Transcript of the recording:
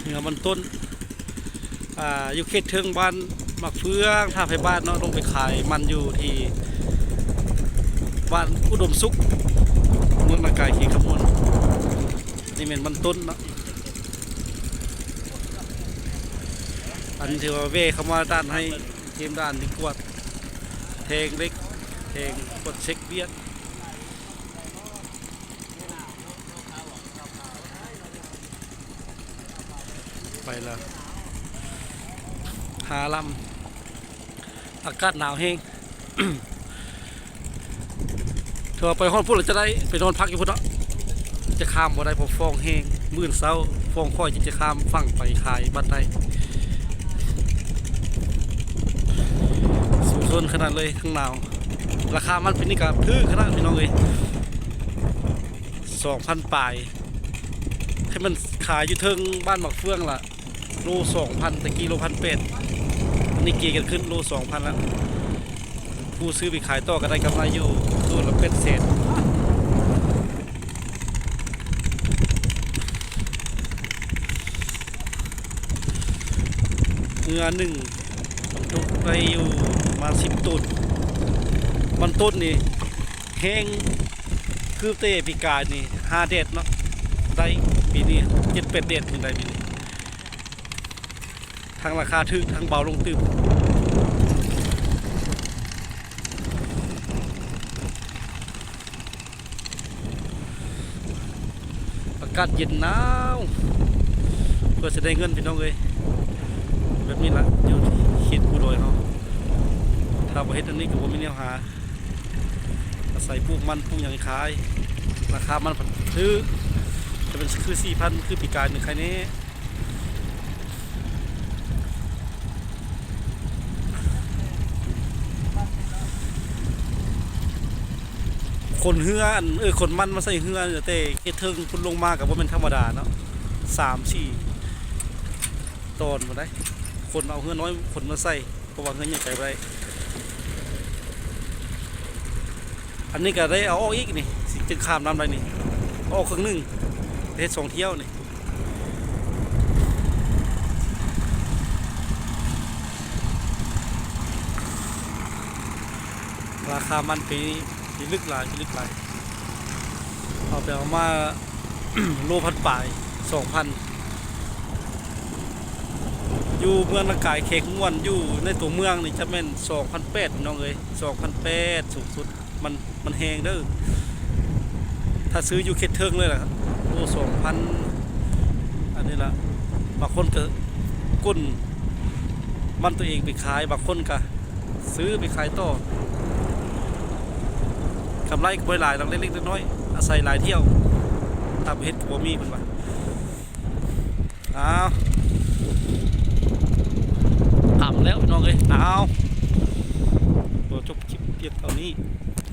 เหนือมันต้นอยู่เขตเทิงบ้านมักเฟืองท่าไผ่บ้านเนาะลงไปขายมันอยู่ที่บ้านอุดมสุขเมืองนากายขีขมวนนี่เป็นมันต้นเนาะอันที่ว่าเว่เข้ามาด้านให้เกมด้านดีกว่าแทงเล็กแทงกดเช็คเบียดไปแล้วหาลำอากาศหนาวแห้ง เธอไปห้องพูดเราจะได้ไปนอนพักอยู่พุ่นเนาะจะข้ามบ่ได้เพราะฟองแห้งมื้อเช้าฟองค่อยจะข้ามฝั่งไปขายบ้านใดสูงส่วนขนาดเลยทั้งหนาวราคามันเป็นนี่กับพื้นขนาดพี่น้องเลย2,000 ปลายให้มันขายอยู่เทิงบ้านหมักเฟืองล่ะโล2,000ตะกี้โล1,800นี่เกี่ยกันขึ้นโล2,000แล้วผู้ซื้อไปขายต่อก็ได้กำไรอยู่ตัวละเป็นเศษเนื้อหนึ่งตุกไปอยู่มา10 ตุนมันต้นนี่แห้งคือเตะปีกายนี่5 เด็ดเนาะได้ปีนี้7-8 เด็ดเป็นไรปีนี้ทางราคาถึกทางเบาลงตึบอากาศเย็นหนาวเพื่อจะได้เงินพี่น้องเลยแบบนี้ละอยู่เขตผู้ดอยเขาถ้าประเทศอันนี้ก็บ่มีแนวหาอาศัยปลูกมันปลูกอย่างขายราคามันซื้อจะเป็นคือ 4,000 คือปีกายหนึ่งใครนี้คนเฮือคนมันมาใส่เฮือแต่เอเทิงคุณลงมากับว่าเป็นธรรมดาเนาะ3-4 ตอนมาได้คนเอาเฮือน้อยคนมาใส่เพราะว่าเฮือใหญ่ใจไปอันนี้ก็ได้เอาออกอีกนี่จึงข้ามน้ำได้นี่ออกครึ่งหนึ่งเทศ2 เที่ยวนี่ราคามันปีที่ลึกหลายเอาไปเอามา โลพัน ปลาย 2,000อยู่เมืองนากายเขกม่วนอยู่ในตัวเมืองนี่จะเป็น2,800น้องเอ้ย2,800สูงสุดมันแหงเด้อถ้าซื้ออยู่เขตเทิงเลยล่ะโล2,000อันนี้ละบางคนก็กุ้นมันตัวเองไปขายบางคนก็ซื้อไปขายต่อกำไรก็บ่หลายเล็กๆน้อยๆอาศัยหลายเที่ยวตามเฮ็ดก็บ่มีเพิ่นว่าอ้าวต่ำแล้วน้องเอ้ยอ้าวตัวจบคลิปเพียงเท่านี้